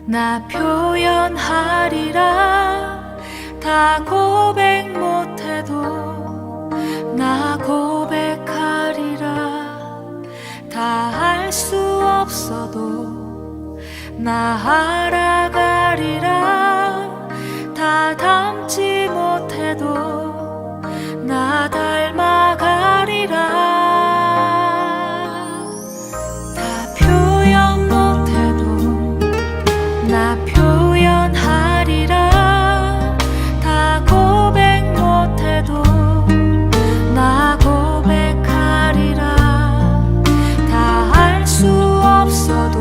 나 표현하리라. 다 고백 못해도 나 고백하리라. 다 할 수 없어도 나 알아가리라. 다 닮지 못해도 나 닮아가리라. 다 표현 못해도 나 표현하리라. 다 고백 못해도 나 고백하리라. 다 할 수 없어도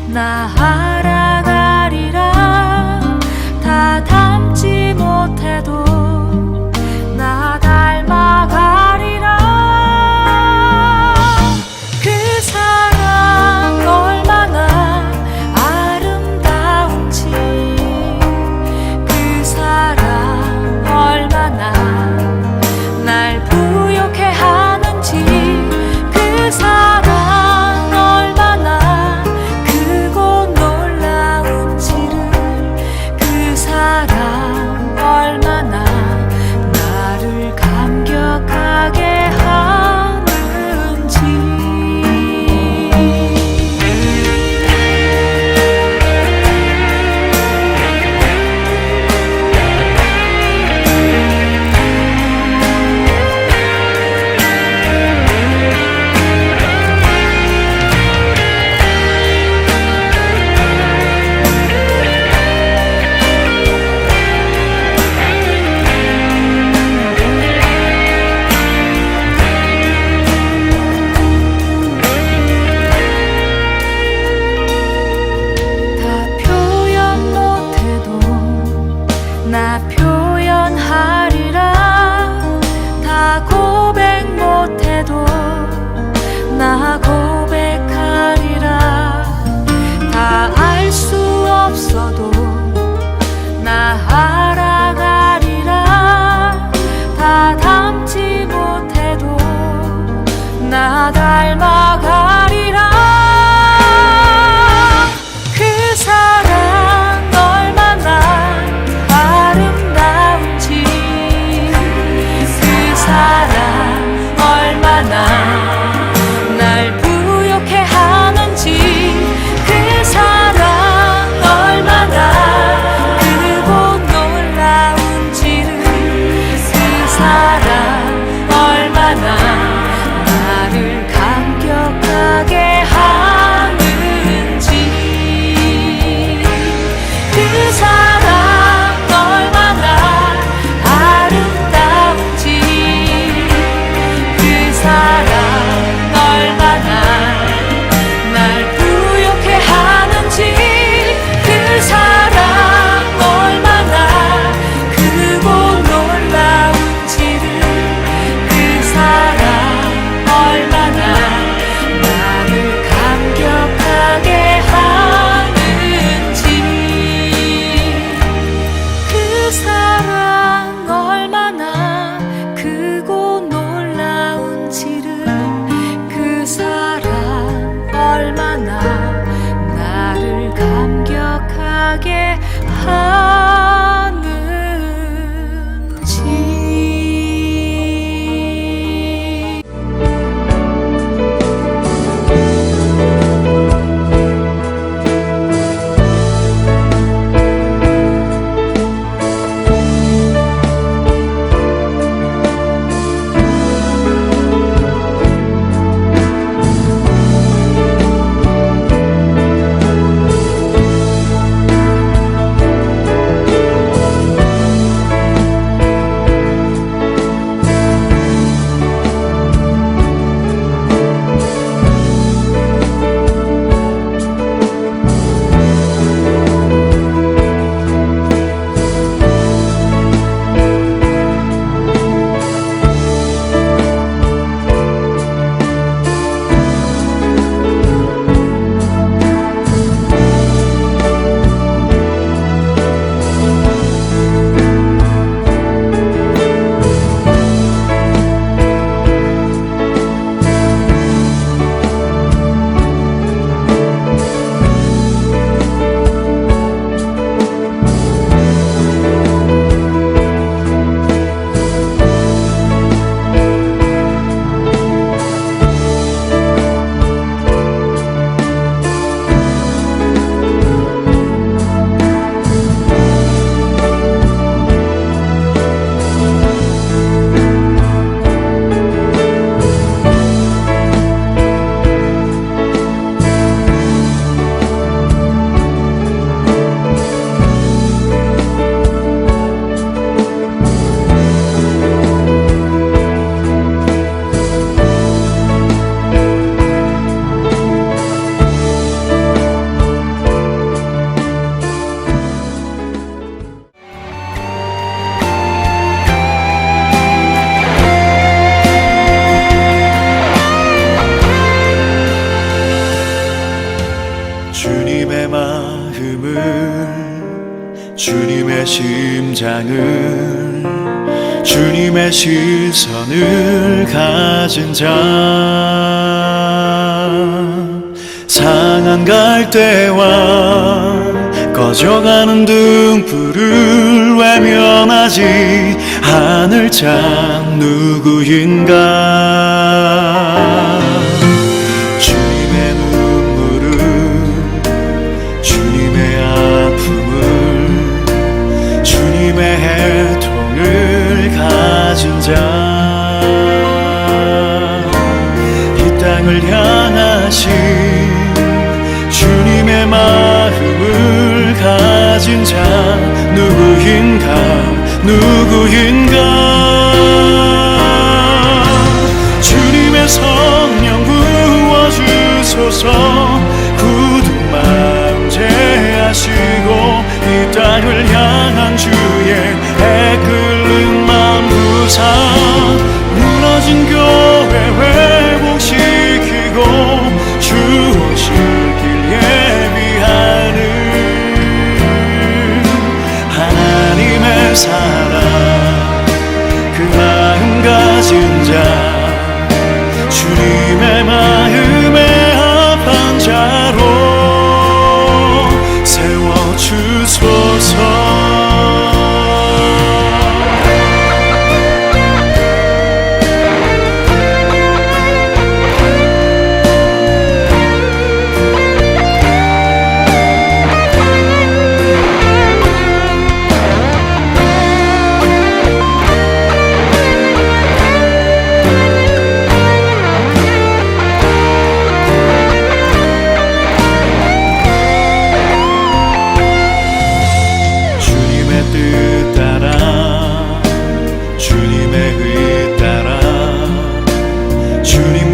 나 알아가리라. 다 닮지 못해도 나 닮아가리라. 그 사랑 얼마나 아름다운지, 그 사랑 얼마나 날 부욕해 하는지, 그 사랑 얼마나 크고 놀라운지, 주님의 마음을, 주님의 심장을, 주님의 시선을 가진 자, 상한 갈대와 꺼져가는 등불을 외면하지 않을 자 누구인가. 주님의 눈물을, 주님의 아픔을, 주님의 애통을 가진 자, 이 땅을 향하신 주님의 마음을 가진 자 누구인가, 누구인가. 주님의 성령 부어주소서. 굳은 마음 제하시고 이 땅을 향한 주의 애끓는 마음 부사, 무너진 교회 회복시키고 주 오실 길 예비하는 하나님의 사랑, 그 마음 가진 자, 주님의 마음에 합한 자로 세워주소서.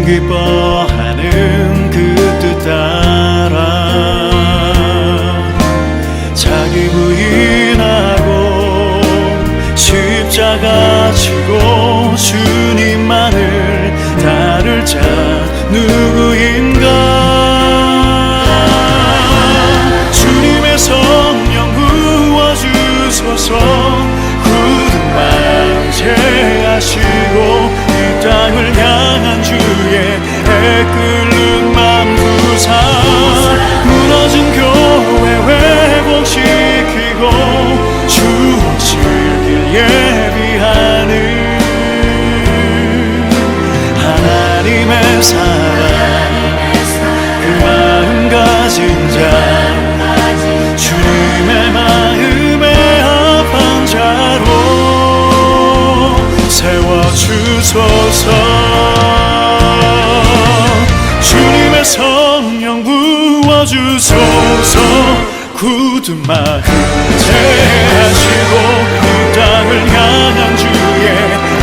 기뻐하는 그 뜻 따라 자기 부인하고 십자가 지고 주님만을 따를 자 누구인가. 주님의 성령 부어주소서. 굳은 마음 제하시고 이 땅을 향한 주의 애끓는 마음 부사, 무너진 교회 회복시키고 주 오실 길 예비하는 하나님의 사랑, 그 마음 가진 자, 주님의 마음에 합한 자로 세워주소서. 주님의 성령 부어주소서. 굳은 마음 제하시고 이 땅을 향한 주의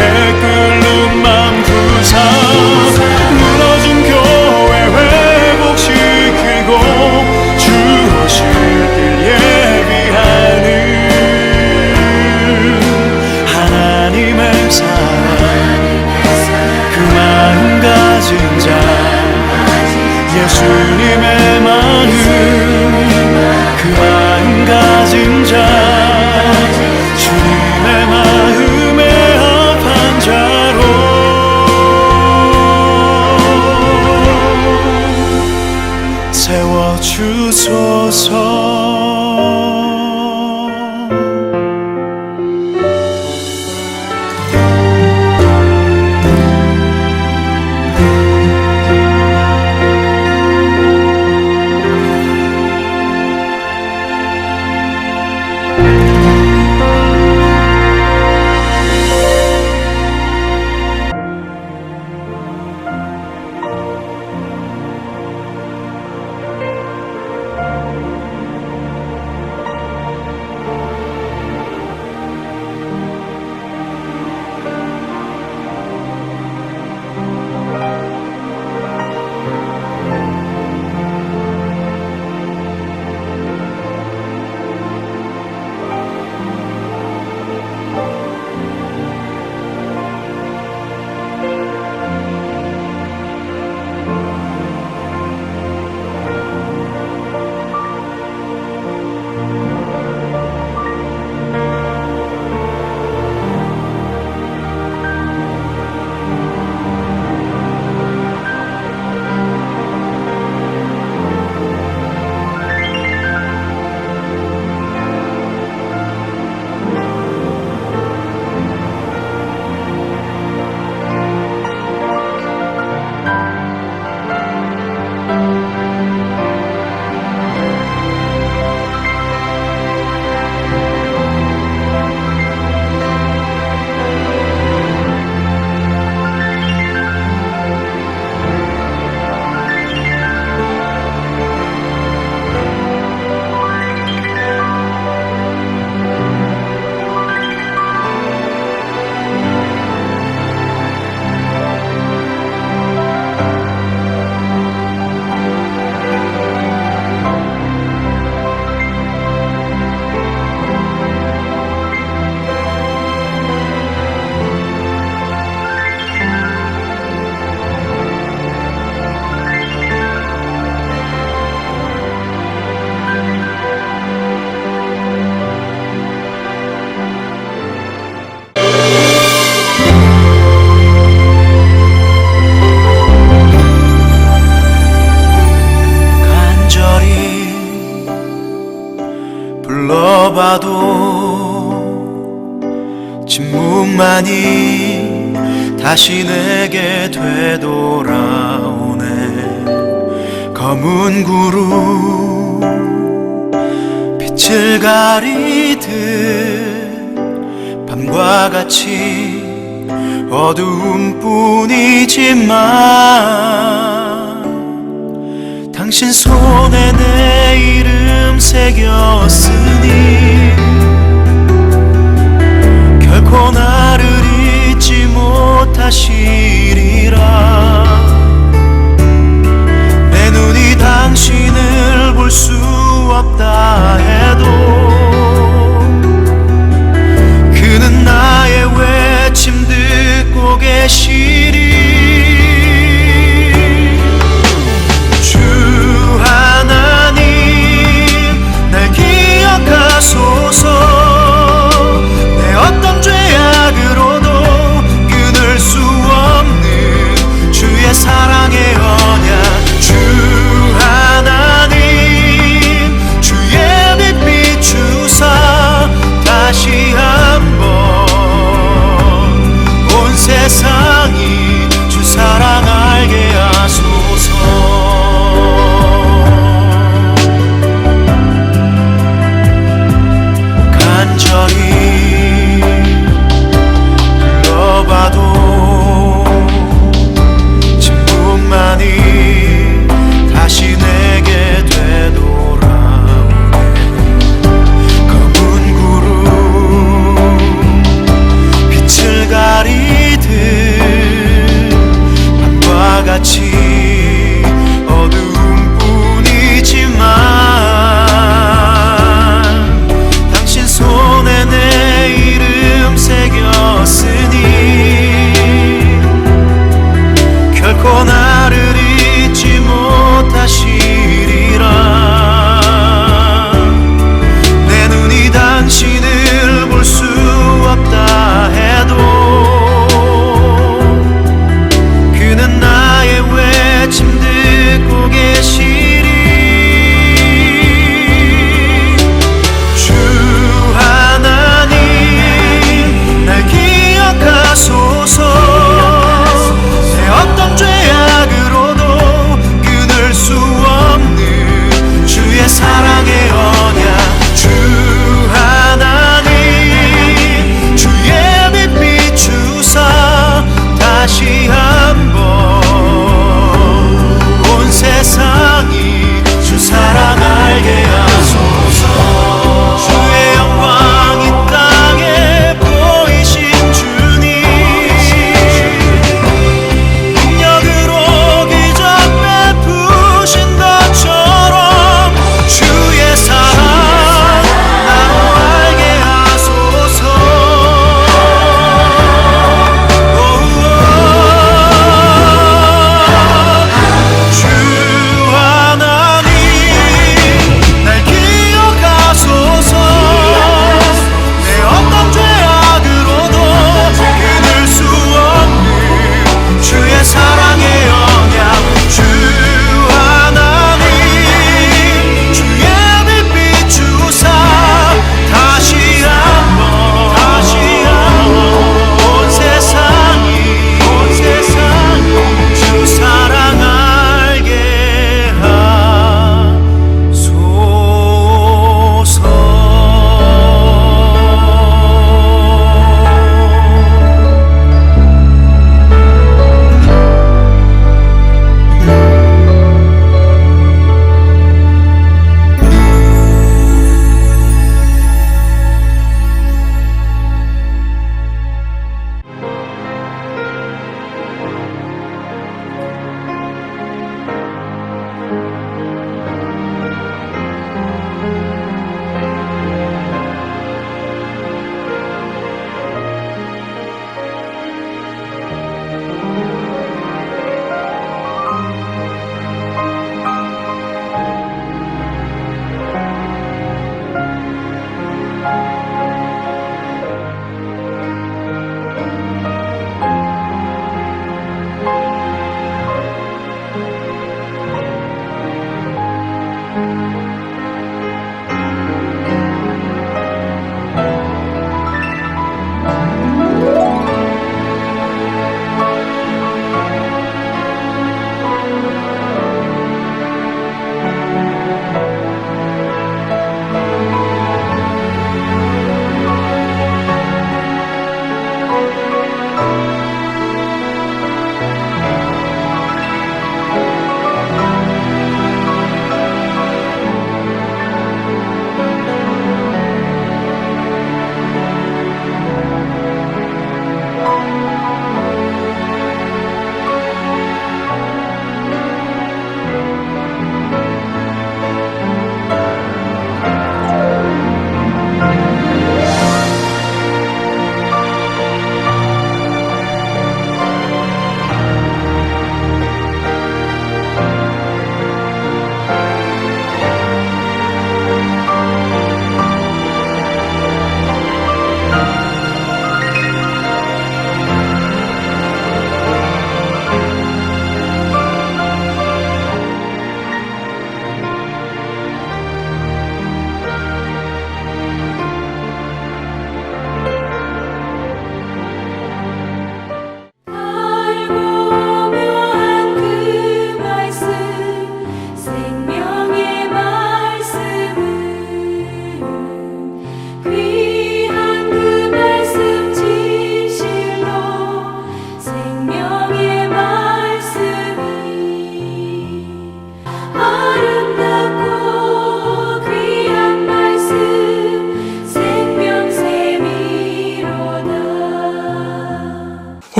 애끓는 마음 부사, 무너진 교회 회복시키고 주 오실 길 예비하는 하나님의 사랑, 그 마음 가진 자, 예수님의 마음, 그 마음 가진 자, 주님의 마음에 합한 자로 세워주소서. 불러봐도 침묵만이 다시 내게 되돌아오네. 검은 구름 빛을 가리듯 밤과 같이 어두운 뿐이지만 당신 손에 내 이름 새겼으니 결코 나를 잊지 못하시리라. 내 눈이 당신을 볼 수 없다 해도 그는 나의 외침 듣고 계시리. 주 하나님 날 기억하시네.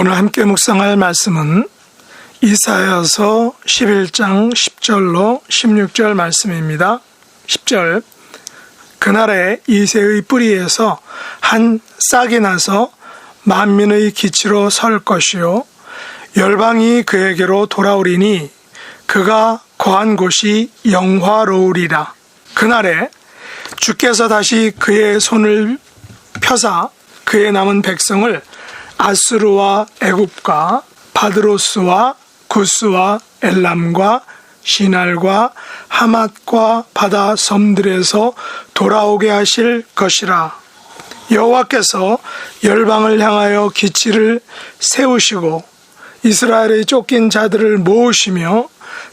오늘 함께 묵상할 말씀은 이사야서 11장 10절로 16절 말씀입니다. 10절 그날에 이새의 뿌리에서 한 싹이 나서 만민의 기치로 설 것이요 열방이 그에게로 돌아오리니 그가 거한 곳이 영화로우리라. 그날에 주께서 다시 그의 손을 펴사 그의 남은 백성을 아수르와 애굽과 바드로스와 구스와 엘람과 시날과 하맛과 바다 섬들에서 돌아오게 하실 것이라. 여호와께서 열방을 향하여 기치를 세우시고 이스라엘의 쫓긴 자들을 모으시며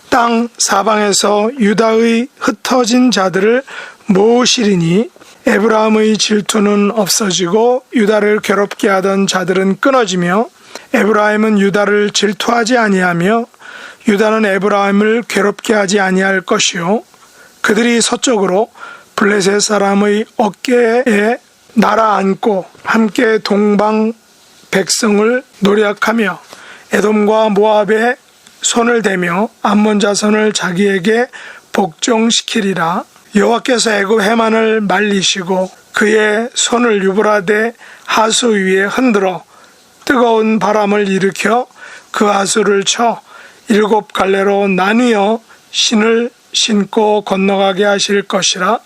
땅 사방에서 유다의 흩어진 자들을 모으시리니 에브라임의 질투는 없어지고 유다를 괴롭게 하던 자들은 끊어지며 에브라임은 유다를 질투하지 아니하며 유다는 에브라임을 괴롭게 하지 아니할 것이요 그들이 서쪽으로 블레셋 사람의 어깨에 날아앉고 함께 동방 백성을 노략하며 에돔과 모압에 손을 대며 암몬 자손을 자기에게 복종시키리라. 여호와께서 애굽 해만을 말리시고 그의 손을 유브라데 하수 위에 흔들어 뜨거운 바람을 일으켜 그 하수를 쳐 7 갈래로 나뉘어 신을 신고 건너가게 하실 것이라.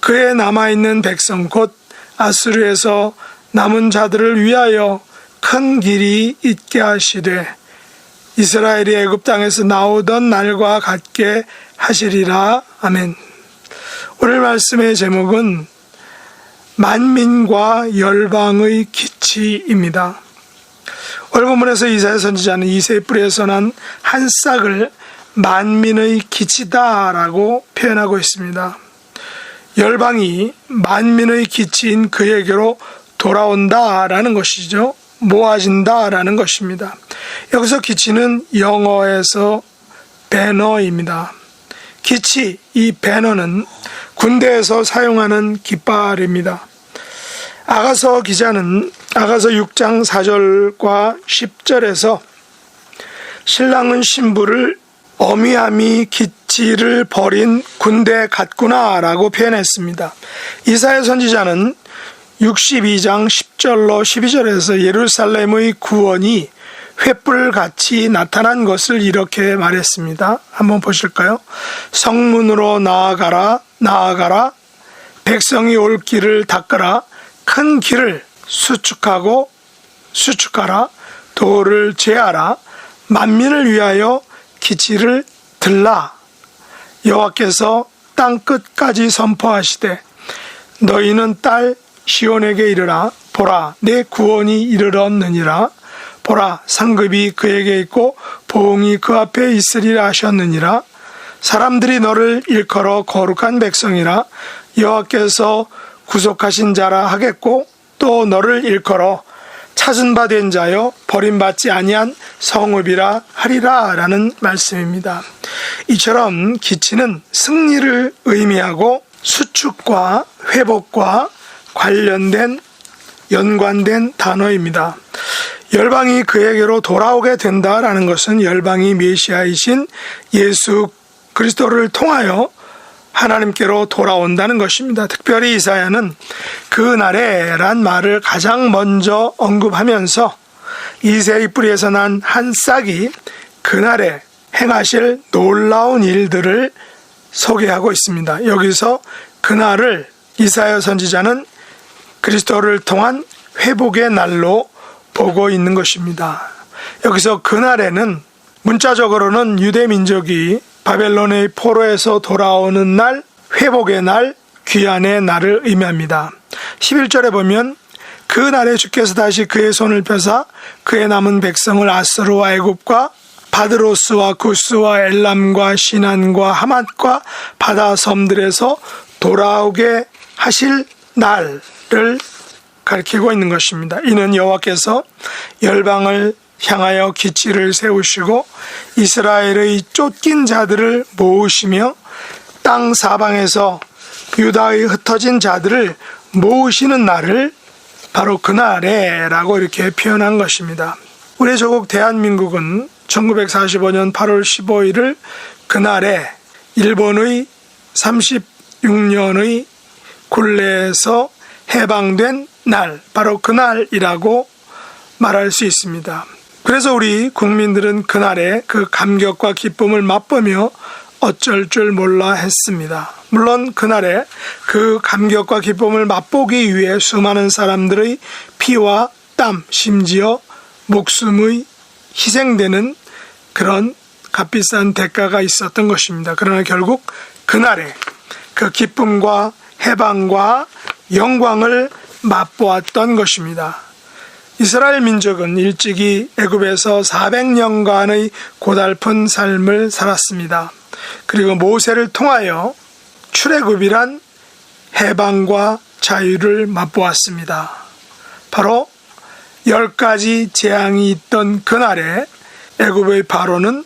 그의 남아있는 백성 곧 아수르에서 남은 자들을 위하여 큰 길이 있게 하시되 이스라엘이 애굽 땅에서 나오던 날과 같게 하시리라. 아멘. 오늘 말씀의 제목은 만민과 열방의 기치입니다. 오늘 본문에서 이사야 선지자는 이새의 뿌리에서 난 한 싹을 만민의 기치다라고 표현하고 있습니다. 열방이 만민의 기치인 그에게로 돌아온다라는 것이죠. 모아진다라는 것입니다. 여기서 기치는 영어에서 배너입니다. 기치, 이 배너는 군대에서 사용하는 깃발입니다. 아가서 기자는 아가서 6장 4절과 10절에서 신랑은 신부를 어미함이 기치를 버린 군대 같구나 라고 표현했습니다. 이사야 선지자는 62장 10절로 12절에서 예루살렘의 구원이 횃불같이 나타난 것을 이렇게 말했습니다. 한번 보실까요? 성문으로 나아가라 나아가라 백성이 올 길을 닦으라 큰 길을 수축하라 도를 제하라 만민을 위하여 기치를 들라. 여호와께서 땅 끝까지 선포하시되 너희는 딸 시온에게 이르라. 보라 내 구원이 이르렀느니라. 보라 상급이 그에게 있고 보응이 그 앞에 있으리라 하셨느니라. 사람들이 너를 일컬어 거룩한 백성이라 여호와께서 구속하신 자라 하겠고 또 너를 일컬어 찾은 바 된 자여 버림받지 아니한 성읍이라 하리라 라는 말씀입니다. 이처럼 기치는 승리를 의미하고 수축과 회복과 연관된 단어입니다. 열방이 그에게로 돌아오게 된다라는 것은 열방이 메시아이신 예수 그리스도를 통하여 하나님께로 돌아온다는 것입니다. 특별히 이사야는 그날에란 말을 가장 먼저 언급하면서 이새의 뿌리에서 난 한 싹이 그날에 행하실 놀라운 일들을 소개하고 있습니다. 여기서 그날을 이사야 선지자는 그리스도를 통한 회복의 날로 보고 있는 것입니다. 여기서 그날에는 문자적으로는 유대 민족이 바벨론의 포로에서 돌아오는 날, 회복의 날, 귀환의 날을 의미합니다. 11절에 보면 그 날에 주께서 다시 그의 손을 펴사 그의 남은 백성을 아수르와 애굽과 바드로스와 구스와 엘람과 시난과 하맛과 바다 섬들에서 돌아오게 하실 날을 가리키고 있는 것입니다. 이는 여호와께서 열방을 향하여 기치를 세우시고 이스라엘의 쫓긴 자들을 모으시며 땅 사방에서 유다의 흩어진 자들을 모으시는 날을 바로 그날에라고 이렇게 표현한 것입니다. 우리 조국 대한민국은 1945년 8월 15일을 그날에 일본의 36년의 굴레에서 해방된 날, 바로 그날이라고 말할 수 있습니다. 그래서 우리 국민들은 그날에 그 감격과 기쁨을 맛보며 어쩔 줄 몰라 했습니다. 물론 그날에 그 감격과 기쁨을 맛보기 위해 수많은 사람들의 피와 땀, 심지어 목숨의 희생되는 그런 값비싼 대가가 있었던 것입니다. 그러나 결국 그날에 그 기쁨과 해방과 영광을 맛보았던 것입니다. 이스라엘 민족은 일찍이 애굽에서 400년간의 고달픈 삶을 살았습니다. 그리고 모세를 통하여 출애굽이란 해방과 자유를 맛보았습니다. 바로 10가지 재앙이 있던 그날에 애굽의 바로는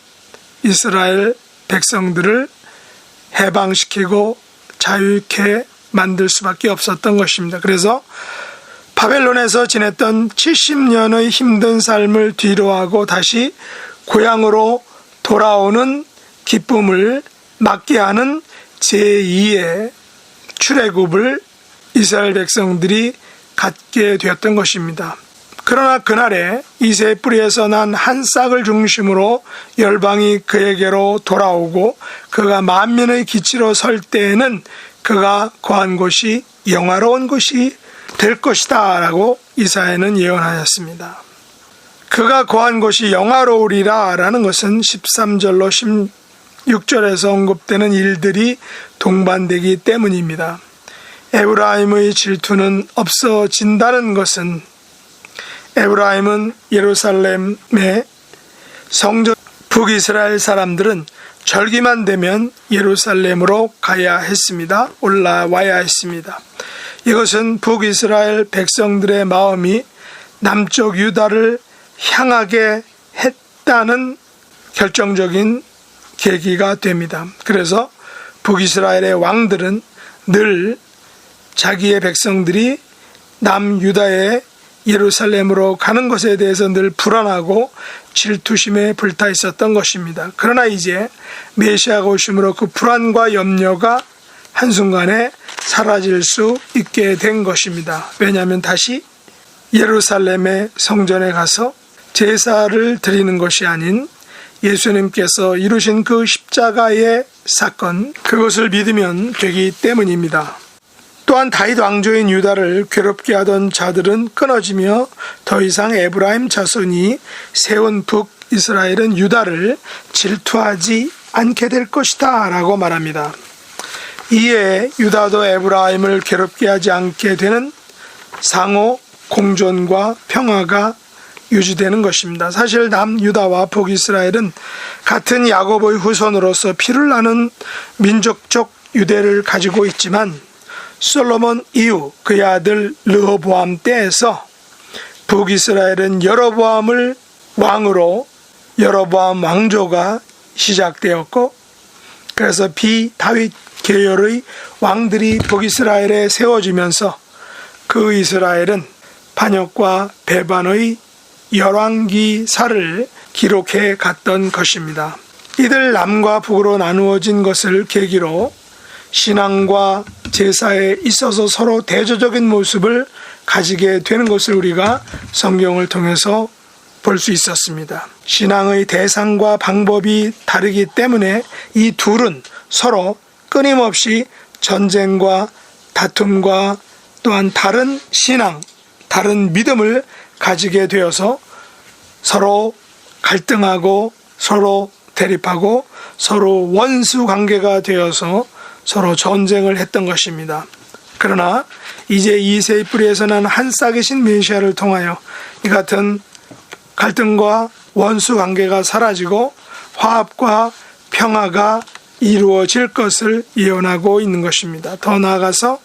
이스라엘 백성들을 해방시키고 자유케 만들 수밖에 없었던 것입니다. 그래서 바벨론에서 지냈던 70년의 힘든 삶을 뒤로하고 다시 고향으로 돌아오는 기쁨을 맞게 하는 제2의 출애굽을 이스라엘 백성들이 갖게 되었던 것입니다. 그러나 그날에 이새의 뿌리에서 난 한 싹을 중심으로 열방이 그에게로 돌아오고 그가 만민의 기치로 설 때에는 그가 거한 곳이 영화로운 곳이 될 것이다 라고 이사야는 예언하였습니다. 그가 거한 곳이 영화로우리라 라는 것은 13절로 16절에서 언급되는 일들이 동반되기 때문입니다. 에브라임의 질투는 없어진다는 것은 에브라임은 예루살렘의 성전, 북이스라엘 사람들은 절기만 되면 예루살렘으로 가야 했습니다. 올라와야 했습니다. 이것은 북이스라엘 백성들의 마음이 남쪽 유다를 향하게 했다는 결정적인 계기가 됩니다. 그래서 북이스라엘의 왕들은 늘 자기의 백성들이 남유다의 예루살렘으로 가는 것에 대해서 늘 불안하고 질투심에 불타 있었던 것입니다. 그러나 이제 메시아가 오심으로 그 불안과 염려가 한순간에 사라질 수 있게 된 것입니다. 왜냐하면 다시 예루살렘의 성전에 가서 제사를 드리는 것이 아닌 예수님께서 이루신 그 십자가의 사건, 그것을 믿으면 되기 때문입니다. 또한 다윗 왕조인 유다를 괴롭게 하던 자들은 끊어지며 더 이상 에브라임 자손이 세운 북이스라엘은 유다를 질투하지 않게 될 것이다 라고 말합니다. 이에 유다도 에브라임을 괴롭게 하지 않게 되는 상호 공존과 평화가 유지되는 것입니다. 사실 남유다와 북이스라엘은 같은 야곱의 후손으로서 피를 나눈 민족적 유대를 가지고 있지만 솔로몬 이후 그의 아들 르호보암 때에서 북이스라엘은 여로보암을 왕으로 여로보암 왕조가 시작되었고, 그래서 비다윗 계열의 왕들이 북이스라엘에 세워지면서 그 이스라엘은 반역과 배반의 열왕기사를 기록해 갔던 것입니다. 이들 남과 북으로 나누어진 것을 계기로 신앙과 제사에 있어서 서로 대조적인 모습을 가지게 되는 것을 우리가 성경을 통해서 볼 수 있었습니다. 신앙의 대상과 방법이 다르기 때문에 이 둘은 서로 끊임없이 전쟁과 다툼과 또한 다른 신앙, 다른 믿음을 가지게 되어서 서로 갈등하고 서로 대립하고 서로 원수 관계가 되어서 서로 전쟁을 했던 것입니다. 그러나 이제 이새의 뿌리에서 난 한 싹이신 메시아를 통하여 이 같은 갈등과 원수 관계가 사라지고 화합과 평화가 이루어질 것을 예언하고 있는 것입니다. 더 나아가서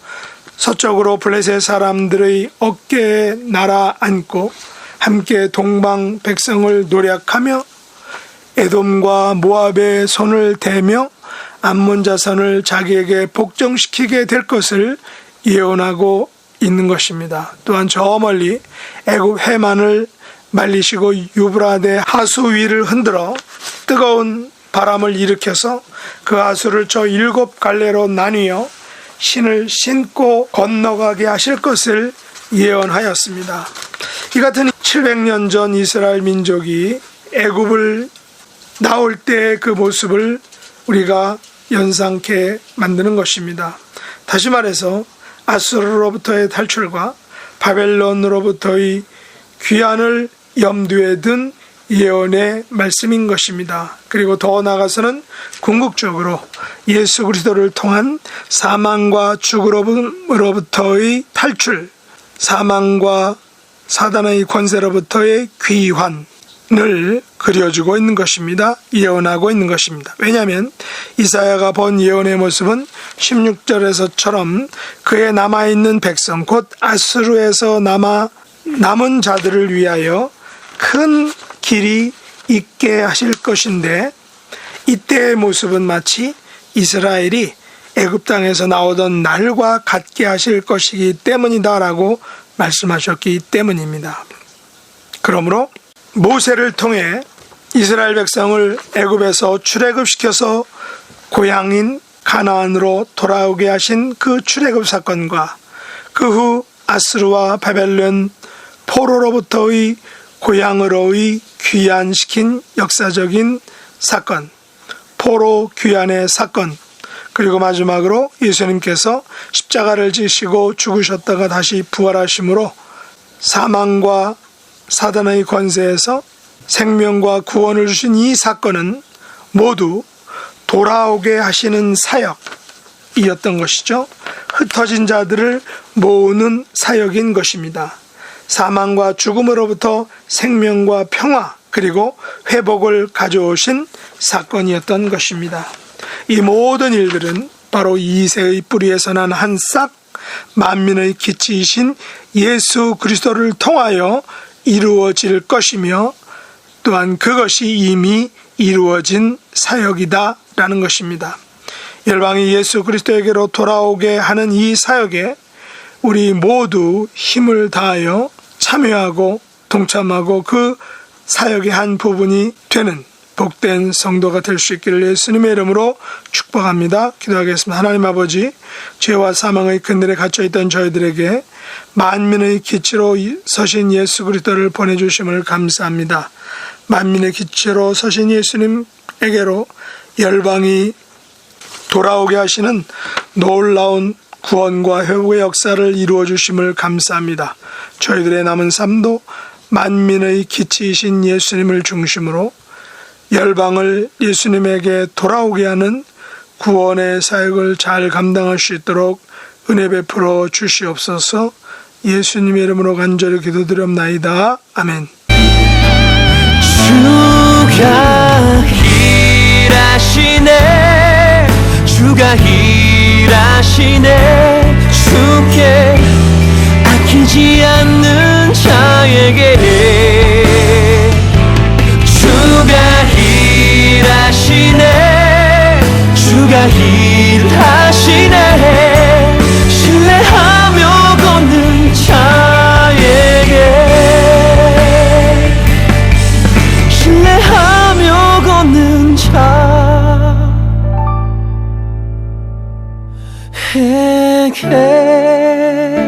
서쪽으로 블레셋 사람들의 어깨에 날아앉고 함께 동방 백성을 노략하며 에돔과 모압의 손을 대며 암몬 자손을 자기에게 복종시키게 될 것을 예언하고 있는 것입니다. 또한 저 멀리 애굽 해만을 말리시고 유브라데 하수 위를 흔들어 뜨거운 바람을 일으켜서 그 하수를 저 7갈래로 나뉘어 신을 신고 건너가게 하실 것을 예언하였습니다. 이 같은 700년 전 이스라엘 민족이 애굽을 나올 때의 그 모습을 우리가 연상케 만드는 것입니다. 다시 말해서 아수르로부터의 탈출과 바벨론으로부터의 귀환을 염두에 둔 예언의 말씀인 것입니다. 그리고 더 나아가서는 궁극적으로 예수 그리스도를 통한 사망과 죽음으로부터의 탈출, 사망과 사단의 권세로부터의 귀환을 그려주고 있는 것입니다. 예언하고 있는 것입니다. 왜냐하면 이사야가 본 예언의 모습은 16절에서처럼 그의 남아있는 백성 곧 아수르에서 남은 자들을 위하여 큰 길이 있게 하실 것인데, 이때의 모습은 마치 이스라엘이 애굽 땅에서 나오던 날과 같게 하실 것이기 때문이다라고 말씀하셨기 때문입니다. 그러므로 모세를 통해 이스라엘 백성을 애굽에서 출애굽시켜서 고향인 가나안으로 돌아오게 하신 그 출애굽 사건과 그 후 아스르와 바벨론 포로로부터의 고향으로의 귀환시킨 역사적인 사건, 포로 귀환의 사건, 그리고 마지막으로 예수님께서 십자가를 지시고 죽으셨다가 다시 부활하심으로 사망과 사단의 권세에서 생명과 구원을 주신 이 사건은 모두 돌아오게 하시는 사역이었던 것이죠. 흩어진 자들을 모으는 사역인 것입니다. 사망과 죽음으로부터 생명과 평화 그리고 회복을 가져오신 사건이었던 것입니다. 이 모든 일들은 바로 이새의 뿌리에서 난 한 싹 만민의 기치이신 예수 그리스도를 통하여 이루어질 것이며, 또한 그것이 이미 이루어진 사역이다라는 것입니다. 열방이 예수 그리스도에게로 돌아오게 하는 이 사역에 우리 모두 힘을 다하여 참여하고 동참하고 그 사역의 한 부분이 되는 복된 성도가 될 수 있기를 예수님의 이름으로 축복합니다. 기도하겠습니다. 하나님 아버지, 죄와 사망의 근들에 갇혀있던 저희들에게 만민의 기치로 서신 예수 그리스도를 보내주심을 감사합니다. 만민의 기치로 서신 예수님에게로 열방이 돌아오게 하시는 놀라운 구원과 회복의 역사를 이루어 주심을 감사합니다. 저희들의 남은 삶도 만민의 기치이신 예수님을 중심으로 열방을 예수님에게 돌아오게 하는 구원의 사역을 잘 감당할 수 있도록 은혜 베풀어 주시옵소서. 예수님의 이름으로 간절히 기도드렸나이다. 아멘. 주가 일하시네, 주가 일하시네. 주께 아끼지 않는 자에게 주가 일하시네, 주가 일하시네. 신뢰하며 걷는 자에게, 신뢰하며 걷는 자에게